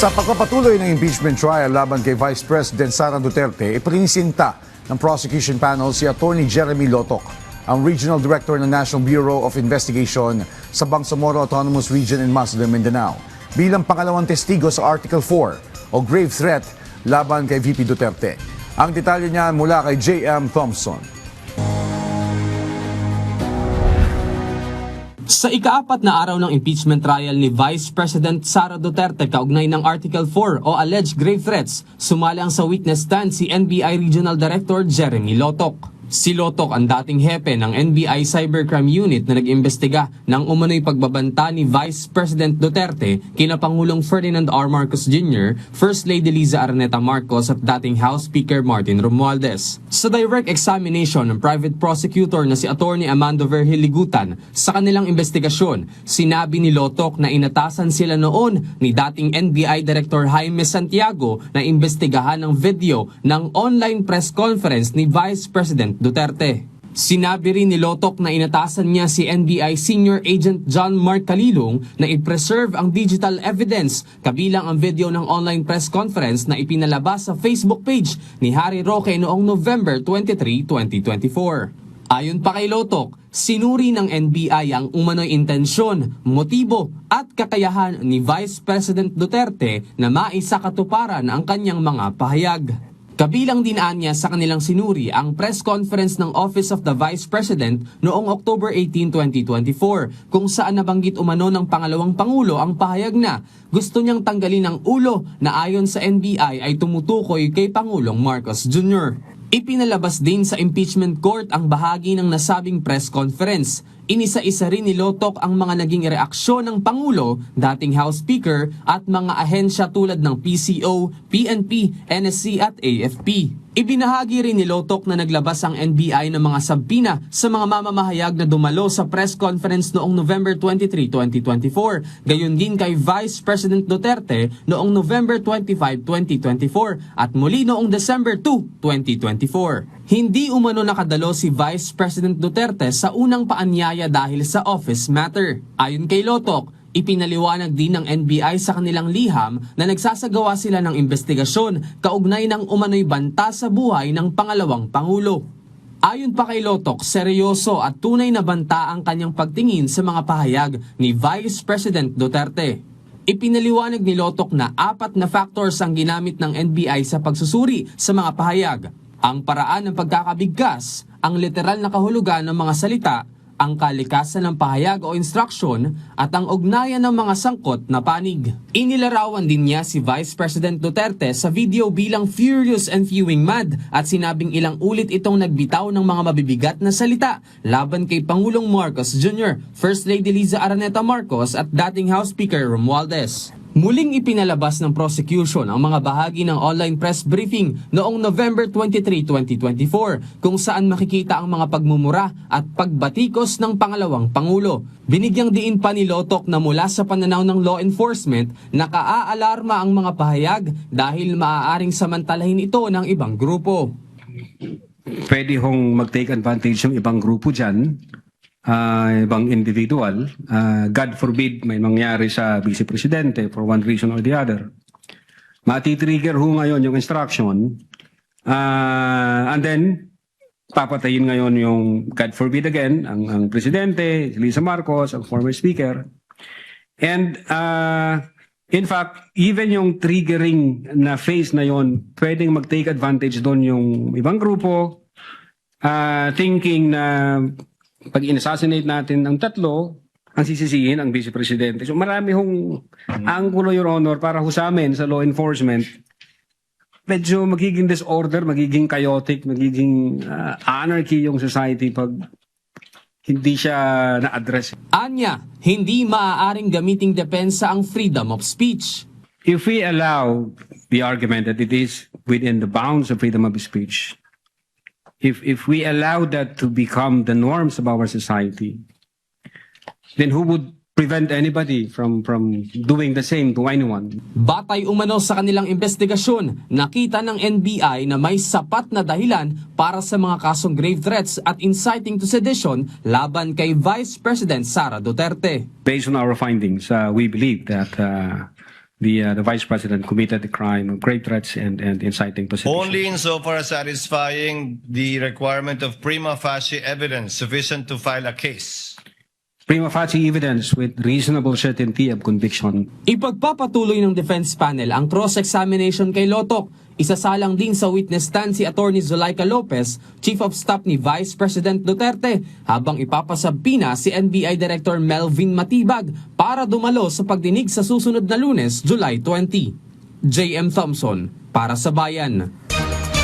Sa pagpapatuloy ng impeachment trial laban kay Vice President Sara Duterte, ipinisinta ng prosecution panel si Attorney Jeremy Lotoc, ang Regional Director ng National Bureau of Investigation sa Bangsamoro Autonomous Region in Masbate, Mindanao, bilang pangalawang testigo sa Article 4 o grave threat laban kay VP Duterte. Ang detalye niya mula kay J.M. Thompson. Sa ika-4 na araw ng impeachment trial ni Vice President Sara Duterte kaugnay ng Article 4 o alleged grave threats, sumalang sa witness stand si NBI Regional Director Jeremy Lotoc. Si Lotoc ang dating hepe ng NBI Cybercrime Unit na nag-imbestiga ng umano'y pagbabanta ni Vice President Duterte kina Pangulong Ferdinand R. Marcos Jr., First Lady Liza Araneta Marcos at dating House Speaker Martin Romualdez. Sa direct examination ng private prosecutor na si Attorney Amando Verhiligutan sa kanilang investigasyon, sinabi ni Lotoc na inatasan sila noon ni dating NBI Director Jaime Santiago na imbestigahan ng video ng online press conference ni Vice President Duterte. Sinabi rin ni Lotoc na inatasan niya si NBI Senior Agent John Mark Calilong na i-preserve ang digital evidence kabilang ang video ng online press conference na ipinalabas sa Facebook page ni Harry Roque noong November 23, 2024. Ayon pa kay Lotoc, sinuri ng NBI ang umano'y intensyon, motibo at kakayahan ni Vice President Duterte na maisakatuparan ang kanyang mga pahayag. Kabilang din niya sa kanilang sinuri ang press conference ng Office of the Vice President noong October 18, 2024 kung saan nabanggit umano ng pangalawang Pangulo ang pahayag na gusto niyang tanggalin ang ulo na ayon sa NBI ay tumutukoy kay Pangulong Marcos Jr. Ipinalabas din sa impeachment court ang bahagi ng nasabing press conference. Inisa-isa rin ni Lotoc ang mga naging reaksyon ng Pangulo, dating House Speaker at mga ahensya tulad ng PCO, PNP, NSC at AFP. Ibinahagi rin ni Lotoc na naglabas ang NBI ng mga sabpina sa mga mamamahayag na dumalo sa press conference noong November 23, 2024, gayon din kay Vice President Duterte noong November 25, 2024 at muli noong December 2, 2024. Hindi umano nakadalo si Vice President Duterte sa unang paanyaya dahil sa office matter. Ayon kay Lotoc, ipinaliwanag din ng NBI sa kanilang liham na nagsasagawa sila ng investigasyon kaugnay ng umano'y banta sa buhay ng pangalawang Pangulo. Ayon pa kay Lotoc, seryoso at tunay na banta ang kanyang pagtingin sa mga pahayag ni Vice President Duterte. Ipinaliwanag ni Lotoc na 4 na factors ang ginamit ng NBI sa pagsusuri sa mga pahayag. Ang paraan ng pagkakabigkas, ang literal na kahulugan ng mga salita, ang kalikasan ng pahayag o instruction at ang ugnayan ng mga sangkot na panig. Inilarawan din niya si Vice President Duterte sa video bilang furious and fuming mad at sinabing ilang ulit itong nagbitaw ng mga mabibigat na salita laban kay Pangulong Marcos Jr., First Lady Liza Araneta Marcos at dating House Speaker Romualdez. Muling ipinalabas ng prosecution ang mga bahagi ng online press briefing noong November 23, 2024 kung saan makikita ang mga pagmumura at pagbatikos ng pangalawang Pangulo. Binigyang diin pa ni Lotoc na mula sa pananaw ng law enforcement, nakaalarma ang mga pahayag dahil maaaring samantalahin ito ng ibang grupo. Pwede hong mag-take advantage ng ibang grupo dyan, ibang individual. God forbid may mangyari sa Vice Presidente for one reason or the other. Mati-trigger ho ngayon yung instruction, and then papatayin ngayon yung, God forbid again, ang Presidente, Liza Marcos, ang former Speaker. And in fact, even yung triggering na phase na yon, pwedeng mag-take advantage doon yung ibang grupo, thinking na pag in-assassinate natin ang tatlo, ang sisisihin ang Vice Presidente. So marami hong anggulo, Your Honor, para ho sa amin sa law enforcement. Medyo magiging disorder, magiging chaotic, magiging anarchy yung society pag hindi siya na-address. Anya, hindi maaaring gamiting depensa ang freedom of speech. If we allow the argument that it is within the bounds of freedom of speech, if we allow that to become the norms of our society, then who would prevent anybody from doing the same to anyone? Batay umano sa kanilang investigasyon, nakita ng NBI na may sapat na dahilan para sa mga kasong grave threats at inciting to sedition laban kay Vice President Sara Duterte. Based on our findings, we believe that the Vice President committed the crime of grave threats and inciting to sedition. Only insofar as satisfying the requirement of prima facie evidence sufficient to file a case. Prima facie evidence with reasonable certainty of conviction. Ipagpapatuloy ng defense panel ang cross-examination kay Lotoc. Isasalang din sa witness stand si Attorney Zulaika Lopez, Chief of Staff ni Vice President Duterte, habang ipapasabpina si NBI Director Melvin Matibag para dumalo sa pagdinig sa susunod na Lunes, July 20. JM Thompson, para sa Bayan.